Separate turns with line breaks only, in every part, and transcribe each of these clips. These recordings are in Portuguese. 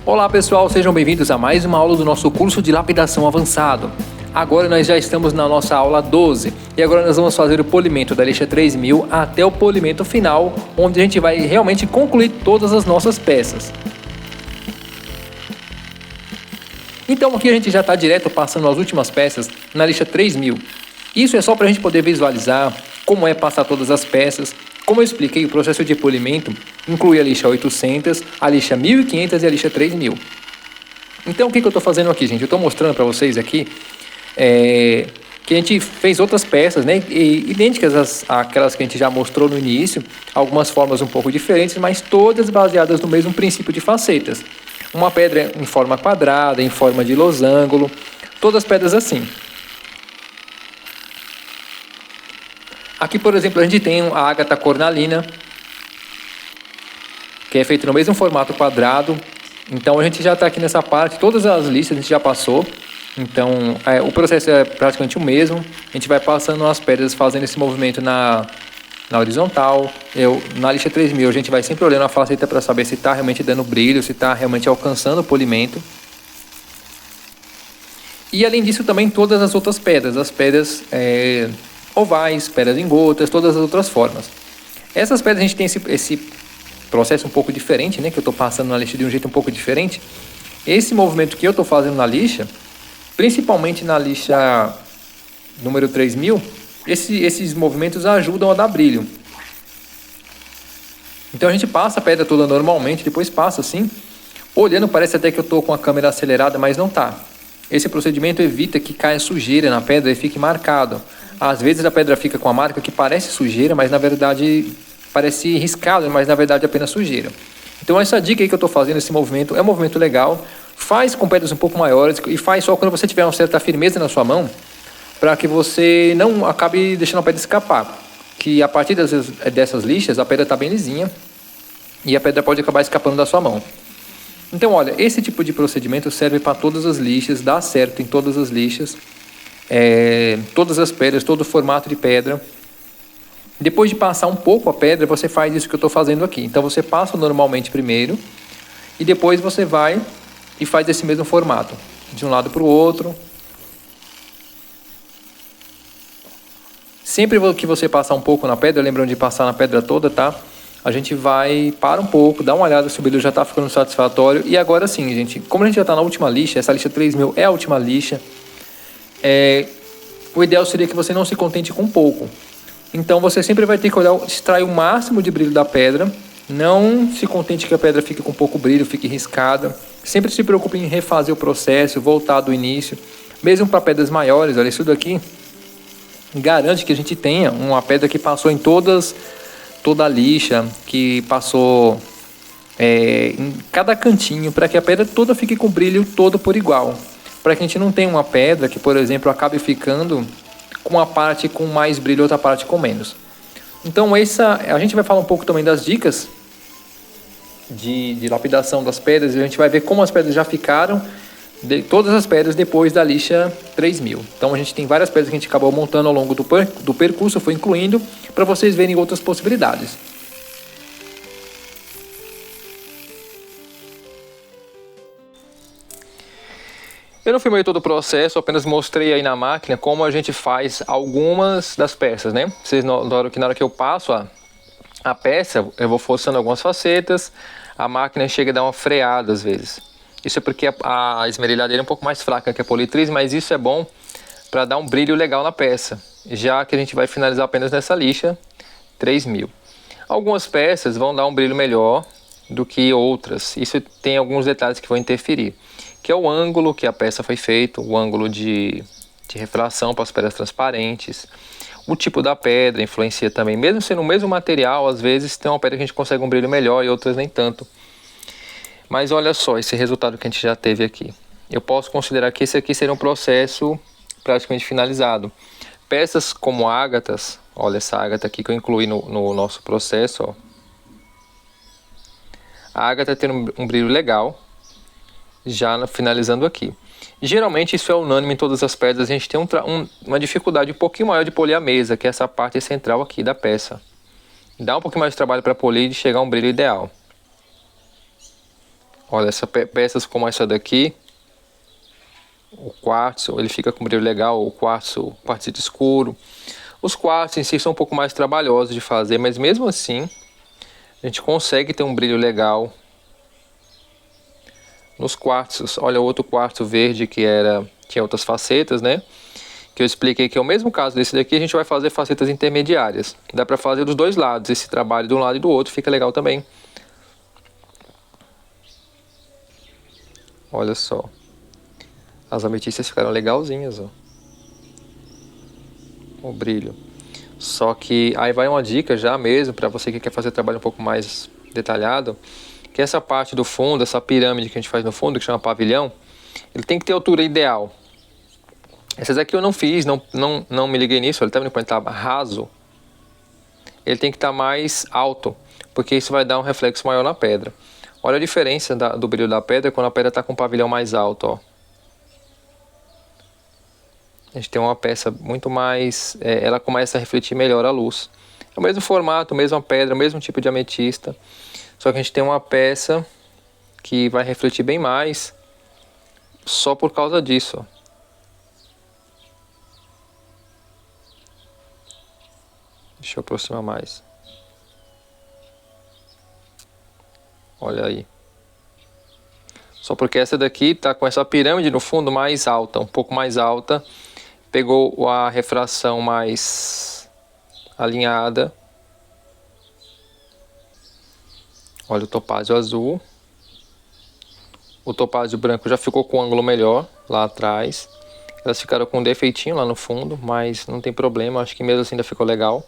Olá pessoal, sejam bem-vindos a mais uma aula do nosso curso de lapidação avançado. Agora nós já estamos na nossa aula 12 e agora nós vamos fazer o polimento da lixa 3000 até o polimento final, onde a gente vai realmente concluir todas as nossas peças. Então aqui a gente já está direto passando as últimas peças na lixa 3000. Isso é só para a gente poder visualizar como é passar todas as peças. Como eu expliquei, o processo de polimento inclui a lixa 800, a lixa 1500 e a lixa 3000. Então o que eu estou fazendo aqui, gente? Eu estou mostrando para vocês aqui que a gente fez outras peças, né? Idênticas àquelas que a gente já mostrou no início, algumas formas um pouco diferentes, mas todas baseadas no mesmo princípio de facetas. Uma pedra em forma quadrada, em forma de losango, todas pedras assim. Aqui, por exemplo, a gente tem a ágata cornalina, que é feita no mesmo formato quadrado. Então a gente já está aqui nessa parte, todas as listas a gente já passou. Então o processo é praticamente o mesmo. A gente vai passando as pedras, fazendo esse movimento na horizontal. Na lixa 3000 a gente vai sempre olhando a faceta para saber se está realmente dando brilho, se está realmente alcançando o polimento. E além disso também todas as outras pedras, as pedras ovais, pedras em gotas, todas as outras formas. Essas pedras a gente tem esse processo um pouco diferente, né? Que eu estou passando na lixa de um jeito um pouco diferente. Esse movimento que eu estou fazendo na lixa, principalmente na lixa número 3000, esses movimentos ajudam a dar brilho. Então a gente passa a pedra toda normalmente, depois passa assim. Olhando parece até que eu estou com a câmera acelerada, mas não está. Esse procedimento evita que caia sujeira na pedra e fique marcado. Às vezes a pedra fica com a marca que parece sujeira, mas na verdade parece riscado, mas na verdade é apenas sujeira. Então essa dica aí que eu estou fazendo, esse movimento, é um movimento legal. Faz com pedras um pouco maiores e faz só quando você tiver uma certa firmeza na sua mão, para que você não acabe deixando a pedra escapar. Que a partir dessas lixas a pedra está bem lisinha e a pedra pode acabar escapando da sua mão. Então olha, esse tipo de procedimento serve para todas as lixas, dá certo em todas as lixas. Todas as pedras, todo o formato de pedra. Depois de passar um pouco a pedra, você faz isso que eu estou fazendo aqui. Então você passa normalmente primeiro e depois você vai e faz esse mesmo formato, de um lado para o outro. Sempre que você passar um pouco na pedra, lembrando de passar na pedra toda, tá? A gente para um pouco, dá uma olhada se o brilho já está ficando satisfatório. E agora sim, gente, como a gente já está na última lixa, essa lixa 3000 é a última lixa. O ideal seria que você não se contente com pouco. Então você sempre vai ter que extrair o máximo de brilho da pedra. Não se contente que a pedra fique com pouco brilho, fique riscada. Sempre se preocupe em refazer o processo, voltar do início. Mesmo para pedras maiores, olha, isso daqui garante que a gente tenha uma pedra que passou em toda a lixa, que passou em cada cantinho, para que a pedra toda fique com brilho todo por igual. Para que a gente não tenha uma pedra que, por exemplo, acabe ficando com uma parte com mais brilho e outra parte com menos. Então a gente vai falar um pouco também das dicas de lapidação das pedras, e a gente vai ver como as pedras já ficaram, todas as pedras depois da lixa 3000. Então a gente tem várias pedras que a gente acabou montando ao longo do percurso, foi incluindo, para vocês verem outras possibilidades. Eu não filmei todo o processo, apenas mostrei aí na máquina como a gente faz algumas das peças, né? Vocês notaram que na hora que eu passo a peça, eu vou forçando algumas facetas, a máquina chega a dar uma freada às vezes. Isso é porque a esmerilhadeira é um pouco mais fraca que a politriz, mas isso é bom para dar um brilho legal na peça, já que a gente vai finalizar apenas nessa lixa 3000. Algumas peças vão dar um brilho melhor do que outras, isso tem alguns detalhes que vão interferir, que é o ângulo que a peça foi feita, o ângulo de refração para as pedras transparentes, o tipo da pedra influencia também, mesmo sendo o mesmo material, às vezes tem uma pedra que a gente consegue um brilho melhor e outras nem tanto. Mas olha só esse resultado que a gente já teve aqui. Eu posso considerar que esse aqui seria um processo praticamente finalizado. Peças como ágatas, olha essa ágata aqui que eu incluí no nosso processo, ó. A ágata tem um brilho legal, já finalizando aqui. Geralmente isso é unânime em todas as pedras, a gente tem uma dificuldade um pouquinho maior de polir a mesa, que é essa parte central aqui da peça. Dá um pouquinho mais de trabalho para polir e chegar a um brilho ideal. Olha, peças como essa daqui, o quartzo, ele fica com brilho legal, o quartzito escuro. Os quartzos em si são um pouco mais trabalhosos de fazer, mas mesmo assim, a gente consegue ter um brilho legal nos quartzos. Olha, outro quartzo verde que tinha outras facetas, né? Que eu expliquei que é o mesmo caso desse daqui, a gente vai fazer facetas intermediárias. Dá pra fazer dos dois lados, esse trabalho de um lado e do outro fica legal também. Olha só. As ametistas ficaram legalzinhas, ó. O brilho. Só que aí vai uma dica já mesmo para você que quer fazer trabalho um pouco mais detalhado, que essa parte do fundo, essa pirâmide que a gente faz no fundo, que chama pavilhão, ele tem que ter a altura ideal. Essas aqui eu não fiz, não me liguei nisso, ele tá vendo quando ele tá raso? Ele tem que estar mais alto, porque isso vai dar um reflexo maior na pedra. Olha a diferença do brilho da pedra quando a pedra está com o pavilhão mais alto, ó. A gente tem uma peça muito mais... ela começa a refletir melhor a luz. É o mesmo formato, mesma pedra, o mesmo tipo de ametista. Só que a gente tem uma peça que vai refletir bem mais só por causa disso, ó. Deixa eu aproximar mais. Olha aí. Só porque essa daqui tá com essa pirâmide no fundo mais alta, um pouco mais alta. Pegou a refração mais alinhada. Olha o topázio azul. O topázio branco já ficou com um ângulo melhor lá atrás. Elas ficaram com um defeitinho lá no fundo, mas não tem problema, acho que mesmo assim ainda ficou legal.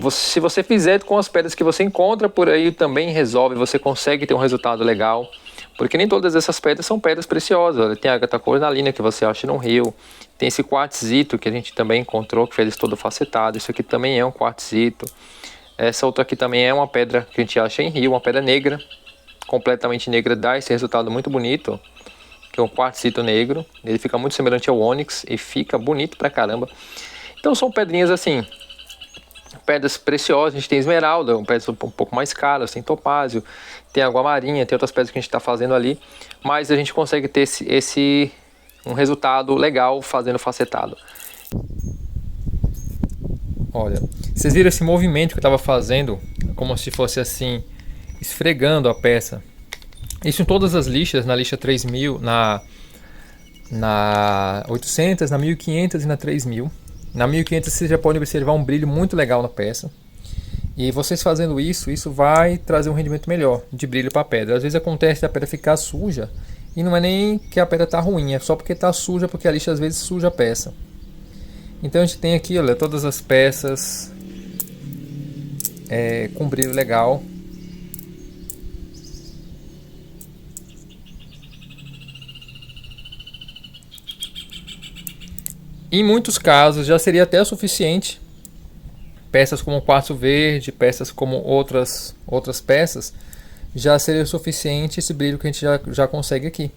Se você fizer com as pedras que você encontra por aí, também resolve, você consegue ter um resultado legal. Porque nem todas essas pedras são pedras preciosas. Olha, tem a ágata cornalina que você acha no rio. Tem esse quartzito que a gente também encontrou, que fez todo facetado. Isso aqui também é um quartzito. Essa outra aqui também é uma pedra que a gente acha em rio, uma pedra negra. Completamente negra, dá esse resultado muito bonito. Que é um quartzito negro. Ele fica muito semelhante ao ônix e fica bonito pra caramba. Então são pedrinhas assim... pedras preciosas, a gente tem esmeralda, pedras um pouco mais caras, tem topázio, tem água marinha, tem outras pedras que a gente está fazendo ali, mas a gente consegue ter um resultado legal fazendo facetado. Olha, vocês viram esse movimento que eu estava fazendo, como se fosse assim, esfregando a peça. Isso em todas as lixas, na lixa 3000, na 800, na 1500 e na 3000. Na 1500 você já pode observar um brilho muito legal na peça. E vocês fazendo isso vai trazer um rendimento melhor de brilho para a pedra. Às vezes acontece a pedra ficar suja e não é nem que a pedra está ruim, é só porque está suja, porque a lixa às vezes suja a peça. Então a gente tem aqui, olha, todas as peças com brilho legal. Em muitos casos já seria até o suficiente. Peças como quartzo verde, peças como outras peças, já seria o suficiente esse brilho que a gente já consegue aqui.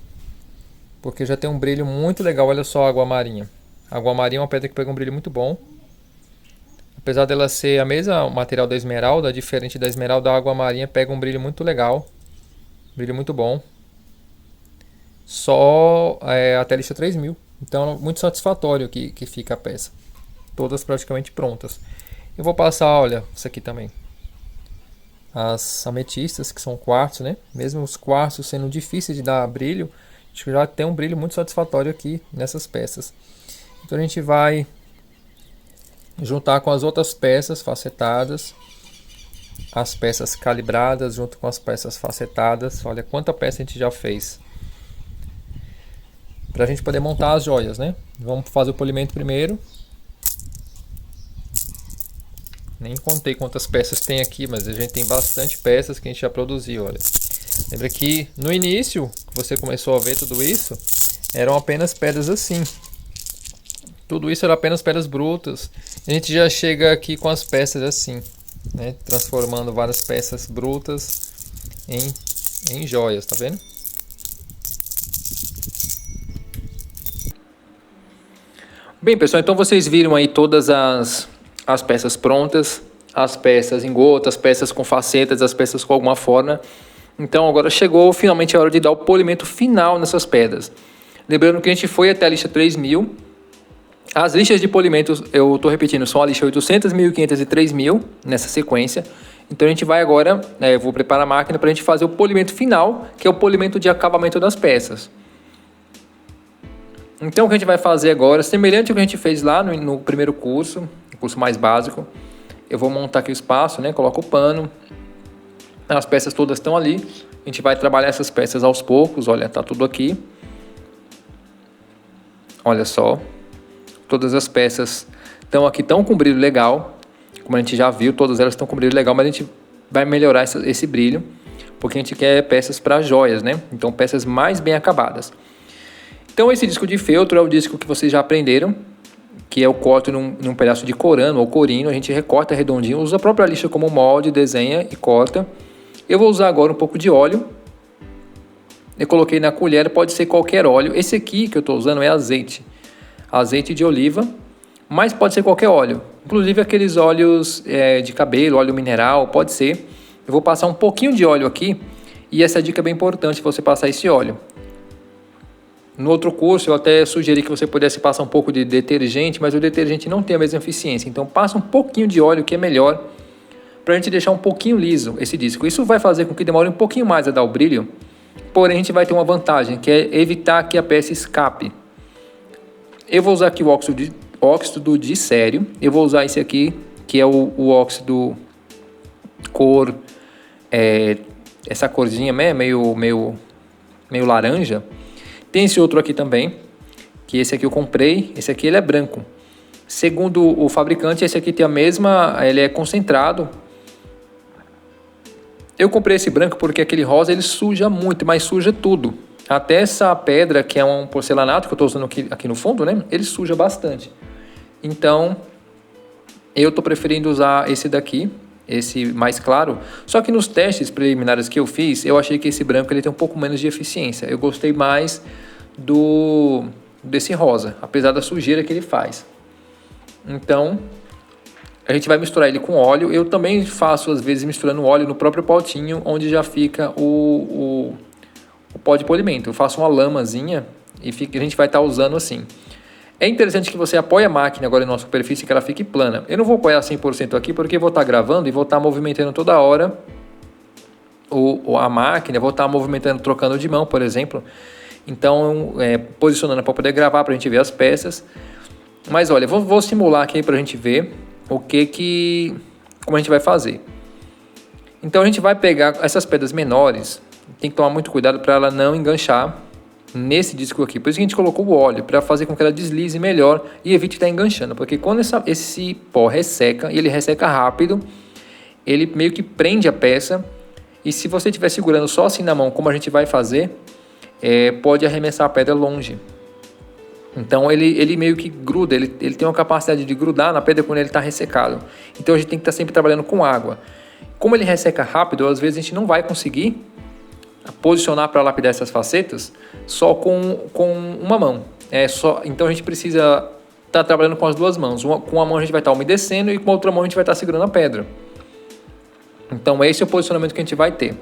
Porque já tem um brilho muito legal, olha só a água marinha. A água marinha é uma pedra que pega um brilho muito bom. Apesar dela ser a mesma material da esmeralda, diferente da esmeralda, a água marinha pega um brilho muito legal. Brilho muito bom. Só até a lixa 3000. Então, muito satisfatório que fica a peça. Todas praticamente prontas. Eu vou passar, olha, isso aqui também. As ametistas, que são quartzo, né? Mesmo os quartzos sendo difíceis de dar brilho, a gente já tem um brilho muito satisfatório aqui nessas peças. Então a gente vai juntar com as outras peças facetadas. As peças calibradas junto com as peças facetadas. Olha quanta peça a gente já fez. Para a gente poder montar as joias, né? Vamos fazer o polimento primeiro. Nem contei quantas peças tem aqui, mas a gente tem bastante peças que a gente já produziu, olha. Lembra que no início, que você começou a ver tudo isso, eram apenas pedras assim. Tudo isso era apenas pedras brutas. A gente já chega aqui com as peças assim, né? Transformando várias peças brutas em joias, tá vendo? Bem, pessoal, então vocês viram aí todas as peças prontas, as peças em gota, as peças com facetas, as peças com alguma forma. Então agora chegou finalmente a hora de dar o polimento final nessas pedras. Lembrando que a gente foi até a lixa 3000. As lixas de polimentos, eu estou repetindo, são a lixa 800, 1500 e 3000 nessa sequência. Então a gente vai agora, eu vou preparar a máquina para a gente fazer o polimento final, que é o polimento de acabamento das peças. Então o que a gente vai fazer agora, semelhante ao que a gente fez lá no primeiro curso, o curso mais básico. Eu vou montar aqui o espaço, coloco o pano, as peças todas estão ali. A gente vai trabalhar essas peças aos poucos, olha, tá tudo aqui. Olha só, todas as peças estão aqui, estão com brilho legal. Como a gente já viu, todas elas estão com brilho legal, mas a gente vai melhorar esse brilho, porque a gente quer peças para joias, Então peças mais bem acabadas. Então esse disco de feltro é o disco que vocês já aprenderam, que é o corte num pedaço de corano ou corino. A gente recorta redondinho, usa a própria lixa como molde, desenha e corta. Eu vou usar agora um pouco de óleo. Eu coloquei na colher, pode ser qualquer óleo. Esse aqui que eu estou usando é azeite de oliva, mas pode ser qualquer óleo. Inclusive aqueles óleos de cabelo, óleo mineral, pode ser. Eu vou passar um pouquinho de óleo aqui, e essa dica é bem importante, você passar esse óleo. No outro curso eu até sugeri que você pudesse passar um pouco de detergente, mas o detergente não tem a mesma eficiência. Então passa um pouquinho de óleo, que é melhor, para a gente deixar um pouquinho liso esse disco. Isso vai fazer com que demore um pouquinho mais a dar o brilho, porém a gente vai ter uma vantagem, que é evitar que a peça escape. Eu vou usar aqui o óxido de cério. Eu vou usar esse aqui, que é o óxido cor, essa corzinha meio laranja. Tem esse outro aqui também, que esse aqui eu comprei. Esse aqui ele é branco. Segundo o fabricante, esse aqui tem a mesma, ele é concentrado. Eu comprei esse branco porque aquele rosa ele suja muito, mas suja tudo. Até essa pedra, que é um porcelanato que eu estou usando aqui no fundo, ele suja bastante. Então, eu estou preferindo usar esse daqui, esse mais claro. Só que nos testes preliminares que eu fiz, eu achei que esse branco ele tem um pouco menos de eficiência. Eu gostei mais desse rosa, apesar da sujeira que ele faz. Então, a gente vai misturar ele com óleo. Eu também faço, às vezes, misturando óleo no próprio potinho, onde já fica o pó de polimento. Eu faço uma lamazinha e a gente vai estar usando assim. É interessante que você apoie a máquina agora na superfície, que ela fique plana. Eu não vou apoiar 100% aqui, porque eu vou estar gravando e vou estar movimentando toda hora a máquina, vou estar movimentando, trocando de mão, por exemplo. Então, posicionando para poder gravar, para a gente ver as peças. Mas olha, vou simular aqui para a gente ver como a gente vai fazer. Então a gente vai pegar essas pedras menores, tem que tomar muito cuidado para ela não enganchar nesse disco aqui. Por isso que a gente colocou o óleo, para fazer com que ela deslize melhor e evite estar enganchando. Porque quando esse pó resseca, e ele resseca rápido, ele meio que prende a peça. E se você estiver segurando só assim na mão, como a gente vai fazer, pode arremessar a pedra longe. Então ele meio que gruda, ele tem uma capacidade de grudar na pedra quando ele está ressecado. Então a gente tem que estar sempre trabalhando com água. Como ele resseca rápido, às vezes a gente não vai conseguir posicionar para lapidar essas facetas só com uma mão. Então a gente precisa estar trabalhando com as duas mãos. Com uma mão a gente vai estar umedecendo e com a outra mão a gente vai estar segurando a pedra. Então esse é o posicionamento que a gente vai ter.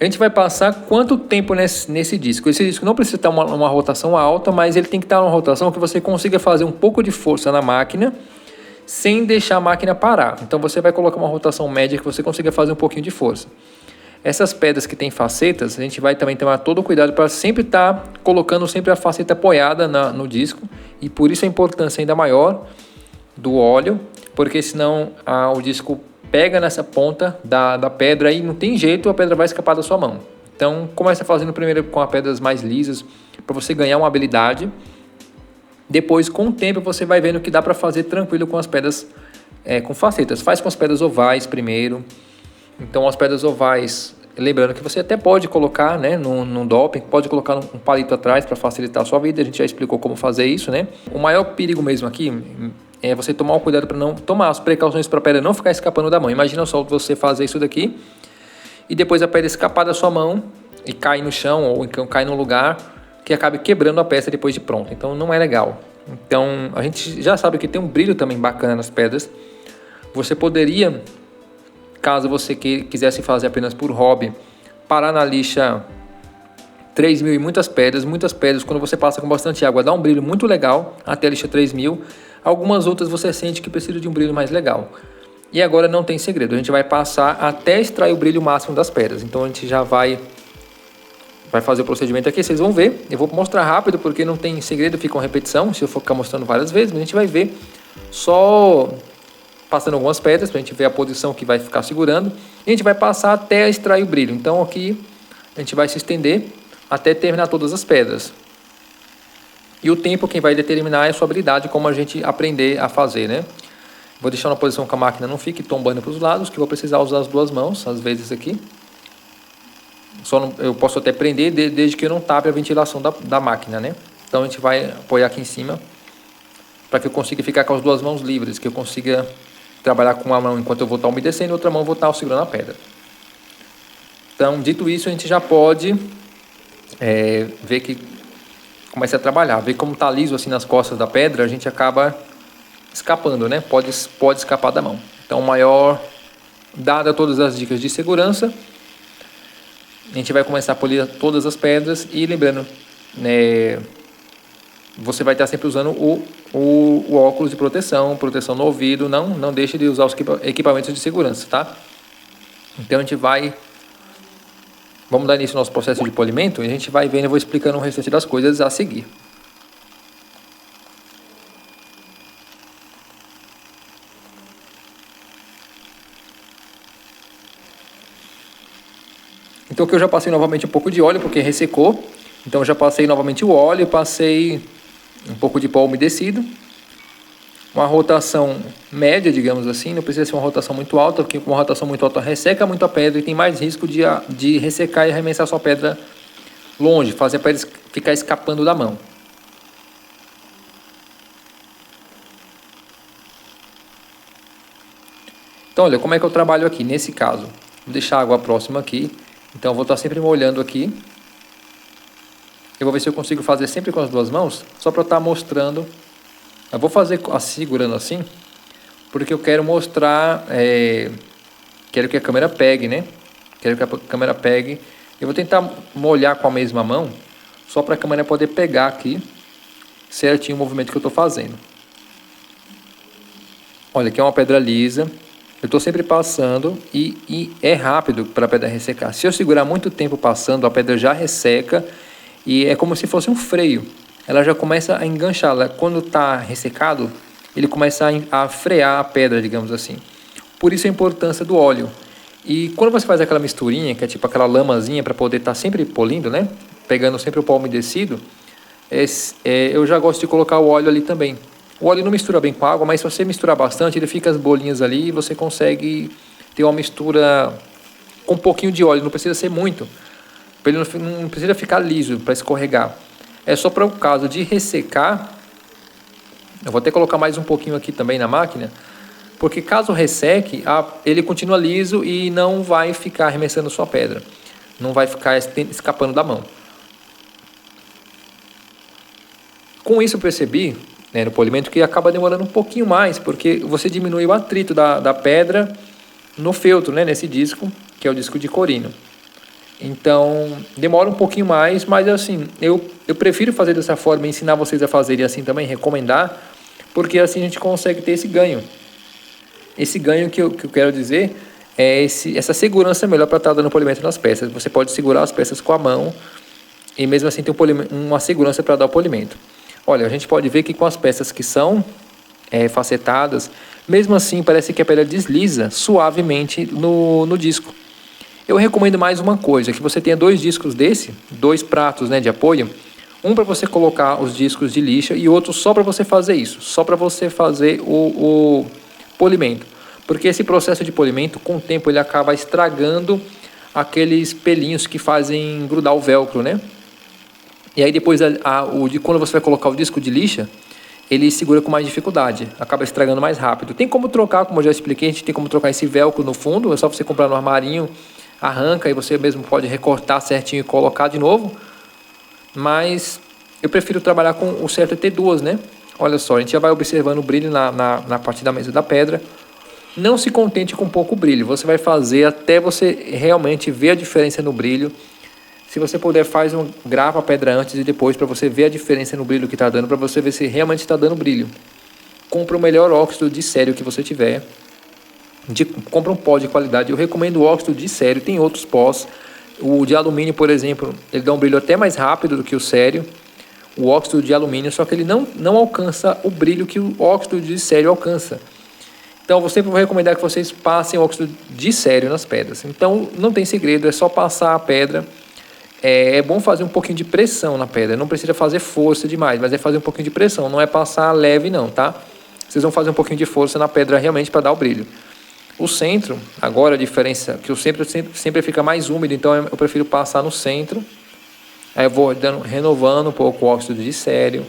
A gente vai passar quanto tempo nesse disco? Esse disco não precisa estar uma rotação alta, mas ele tem que estar numa rotação que você consiga fazer um pouco de força na máquina sem deixar a máquina parar. Então você vai colocar uma rotação média que você consiga fazer um pouquinho de força. Essas pedras que tem facetas, a gente vai também tomar todo o cuidado para sempre estar colocando sempre a faceta apoiada no disco. E por isso a importância ainda maior do óleo, porque senão o disco pega nessa ponta da pedra e não tem jeito, a pedra vai escapar da sua mão. Então começa fazendo primeiro com as pedras mais lisas, para você ganhar uma habilidade. Depois, com o tempo, você vai vendo que dá para fazer tranquilo com as pedras com facetas. Faz com as pedras ovais primeiro. Então as pedras ovais, lembrando que você até pode colocar num doping, pode colocar um palito atrás para facilitar a sua vida. A gente já explicou como fazer isso, O maior perigo mesmo aqui é você tomar o cuidado para não tomar as precauções para a pedra não ficar escapando da mão. Imagina só você fazer isso daqui e depois a pedra escapar da sua mão e cair no chão ou então cair num lugar que acabe quebrando a peça depois de pronto. Então não é legal. Então a gente já sabe que tem um brilho também bacana nas pedras. Você poderia, caso você quisesse fazer apenas por hobby, parar na lixa 3.000 e muitas pedras, quando você passa com bastante água, dá um brilho muito legal até a lixa 3.000. Algumas outras você sente que precisa de um brilho mais legal. E agora não tem segredo, a gente vai passar até extrair o brilho máximo das pedras. Então a gente já vai fazer o procedimento aqui, vocês vão ver. Eu vou mostrar rápido porque não tem segredo, fica uma repetição, se eu for ficar mostrando várias vezes, mas a gente vai ver só passando algumas pedras para a gente ver a posição que vai ficar segurando. E a gente vai passar até extrair o brilho. Então aqui a gente vai se estender até terminar todas as pedras. E o tempo quem vai determinar é a sua habilidade, como a gente aprender a fazer, né? Vou deixar na posição que a máquina não fique tombando para os lados, que eu vou precisar usar as duas mãos, às vezes aqui. Eu posso até prender desde que eu não tape a ventilação da máquina, né? Então a gente vai apoiar aqui em cima para que eu consiga ficar com as duas mãos livres, que eu consiga trabalhar com uma mão enquanto eu vou estar umedecendo e outra mão eu vou estar segurando a pedra. Então, dito isso, a gente já pode ver que começa a trabalhar, ver como está liso assim nas costas da pedra, a gente acaba escapando, né? Pode escapar da mão. Então, dada todas as dicas de segurança, a gente vai começar a polir todas as pedras e lembrando, né, você vai estar sempre usando o óculos de proteção no ouvido, não deixe de usar os equipamentos de segurança, tá? Então a gente vamos dar início ao nosso processo de polimento e a gente vai vendo, eu vou explicando o restante das coisas a seguir. Então aqui eu já passei novamente um pouco de óleo, porque ressecou. Então eu já passei novamente o óleo, passei um pouco de pó umedecido. Uma rotação média, digamos assim, não precisa ser uma rotação muito alta, porque uma rotação muito alta resseca muito a pedra e tem mais risco de ressecar e arremessar sua pedra longe, fazer a pedra ficar escapando da mão. Então olha, como é que eu trabalho aqui, nesse caso. Vou deixar a água próxima aqui. Então eu vou estar sempre molhando aqui. Eu vou ver se eu consigo fazer sempre com as duas mãos, só para eu estar mostrando. Eu vou fazer segurando assim, porque eu quero mostrar, quero que a câmera pegue, né? Quero que a câmera pegue. Eu vou tentar molhar com a mesma mão, só para a câmera poder pegar aqui certinho o movimento que eu estou fazendo. Olha, aqui é uma pedra lisa. Eu estou sempre passando e é rápido para a pedra ressecar. Se eu segurar muito tempo passando, a pedra já resseca e é como se fosse um freio. Ela já começa a enganchar. Quando está ressecado, ele começa a frear a pedra, digamos assim. Por isso a importância do óleo. E quando você faz aquela misturinha, que é tipo aquela lamazinha para poder estar sempre polindo, né? Pegando sempre o pó umedecido, eu já gosto de colocar o óleo ali também. O óleo não mistura bem com a água, mas se você misturar bastante, ele fica as bolinhas ali e você consegue ter uma mistura com um pouquinho de óleo. Não precisa ser muito, ele não precisa ficar liso para escorregar. É só para o caso de ressecar. Eu vou até colocar mais um pouquinho aqui também na máquina, porque caso resseque, ele continua liso e não vai ficar arremessando sua pedra. Não vai ficar escapando da mão. Com isso eu percebi, né, no polimento, que acaba demorando um pouquinho mais, porque você diminui o atrito da pedra no feltro, né, nesse disco, que é o disco de corino. Então, demora um pouquinho mais, mas assim, eu prefiro fazer dessa forma e ensinar vocês a fazerem assim também, recomendar, porque assim a gente consegue ter esse ganho. Esse ganho que eu quero dizer é essa segurança melhor para estar dando polimento nas peças. Você pode segurar as peças com a mão e mesmo assim ter uma segurança para dar o polimento. Olha, a gente pode ver que com as peças que são facetadas, mesmo assim parece que a pedra desliza suavemente no disco. Eu recomendo mais uma coisa, que você tenha dois discos dois pratos, né, de apoio, um para você colocar os discos de lixa e outro só para você fazer isso, só para você fazer o polimento. Porque esse processo de polimento, com o tempo, ele acaba estragando aqueles pelinhos que fazem grudar o velcro, né? E aí depois, quando você vai colocar o disco de lixa, ele segura com mais dificuldade, acaba estragando mais rápido. Tem como trocar, como eu já expliquei, a gente tem como trocar esse velcro no fundo, é só você comprar no armarinho, arranca e você mesmo pode recortar certinho e colocar de novo. Mas eu prefiro trabalhar com o certo é ter duas, né? Olha só, a gente já vai observando o brilho na parte da mesa da pedra. não se contente com pouco brilho. Você vai fazer até você realmente ver a diferença no brilho. Se você puder, grava a pedra antes e depois para você ver a diferença no brilho que está dando, para você ver se realmente está dando brilho. Compra o melhor óxido de sério que você tiver. Compra um pó de qualidade. Eu recomendo o óxido de sério, tem outros pós. O de alumínio, por exemplo, ele dá um brilho até mais rápido do que o sério. O óxido de alumínio, só que ele não alcança o brilho que o óxido de sério alcança. Então, eu sempre vou recomendar que vocês passem óxido de sério nas pedras. Então, não tem segredo, é só passar a pedra. É bom fazer um pouquinho de pressão na pedra. Não precisa fazer força demais, mas é fazer um pouquinho de pressão. Não é passar leve não, tá? Vocês vão fazer um pouquinho de força na pedra realmente para dar o brilho. O centro, agora a diferença, que o centro sempre fica mais úmido, então eu prefiro passar no centro. Aí eu vou renovando um pouco o óxido de sério.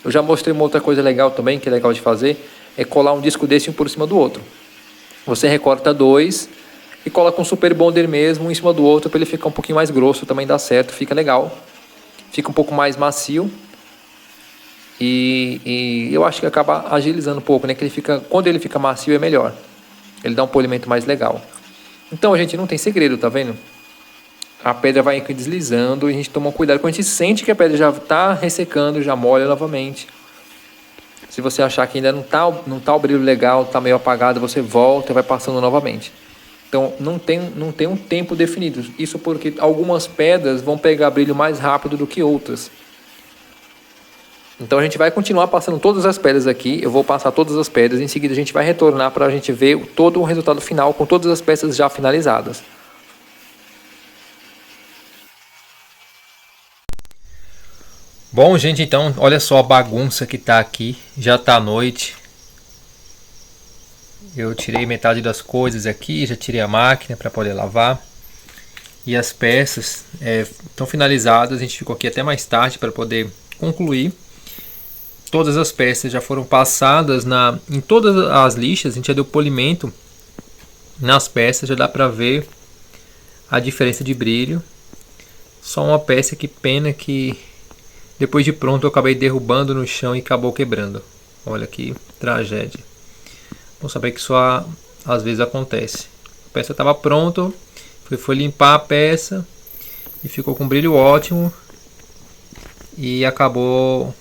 Eu já mostrei uma outra coisa legal também, que é legal de fazer, é colar um disco desse um por cima do outro. Você recorta 2 e cola com super bonder mesmo, um em cima do outro, para ele ficar um pouquinho mais grosso, também dá certo, fica legal. Fica um pouco mais macio. E eu acho que acaba agilizando um pouco, né? Quando ele fica macio é melhor. Ele dá um polimento mais legal. Então, a gente não tem segredo, tá vendo? A pedra vai deslizando e a gente toma cuidado. Quando a gente sente que a pedra já está ressecando, já molha novamente. Se você achar que ainda não tá o brilho legal, está meio apagado, você volta e vai passando novamente. Então, não tem um tempo definido. Isso porque algumas pedras vão pegar brilho mais rápido do que outras. Então a gente vai continuar passando todas as pedras aqui. Eu vou passar todas as pedras. Em seguida a gente vai retornar para a gente ver todo o resultado final com todas as peças já finalizadas. Bom, gente, então olha só a bagunça que tá aqui. Já tá noite. Eu tirei metade das coisas aqui. Já tirei a máquina para poder lavar. E as peças estão finalizadas. A gente ficou aqui até mais tarde para poder concluir. Todas as peças já foram passadas em todas as lixas. A gente já deu polimento nas peças. Já dá para ver a diferença de brilho. Só uma peça, que pena que depois de pronto eu acabei derrubando no chão e acabou quebrando. Olha que tragédia. Vamos saber que isso às vezes acontece. A peça estava pronta. Foi limpar a peça e ficou com brilho ótimo. E acabou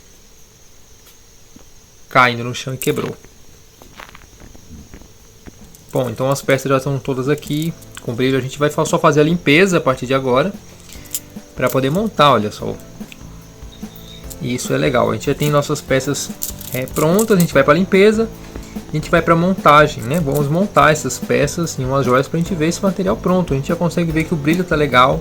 caindo no chão e quebrou. Bom, então as peças já estão todas aqui com brilho. A gente vai só fazer a limpeza a partir de agora para poder montar, olha só. E isso é legal. A gente já tem nossas peças prontas. A gente vai para a limpeza, a gente vai para a montagem, né? Vamos montar essas peças em umas joias para a gente ver esse material pronto. A gente já consegue ver que o brilho tá legal.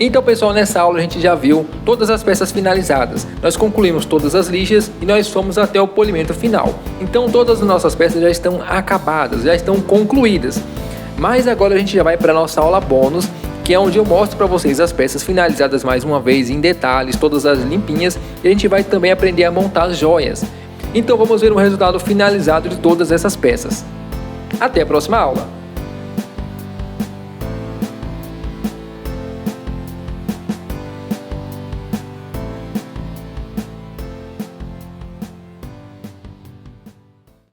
Então, pessoal, nessa aula a gente já viu todas as peças finalizadas. Nós concluímos todas as lixas e nós fomos até o polimento final. Então, todas as nossas peças já estão acabadas, já estão concluídas. Mas agora a gente já vai para a nossa aula bônus, que é onde eu mostro para vocês as peças finalizadas mais uma vez em detalhes, todas as limpinhas. E a gente vai também aprender a montar as joias. Então, vamos ver o resultado finalizado de todas essas peças. Até a próxima aula!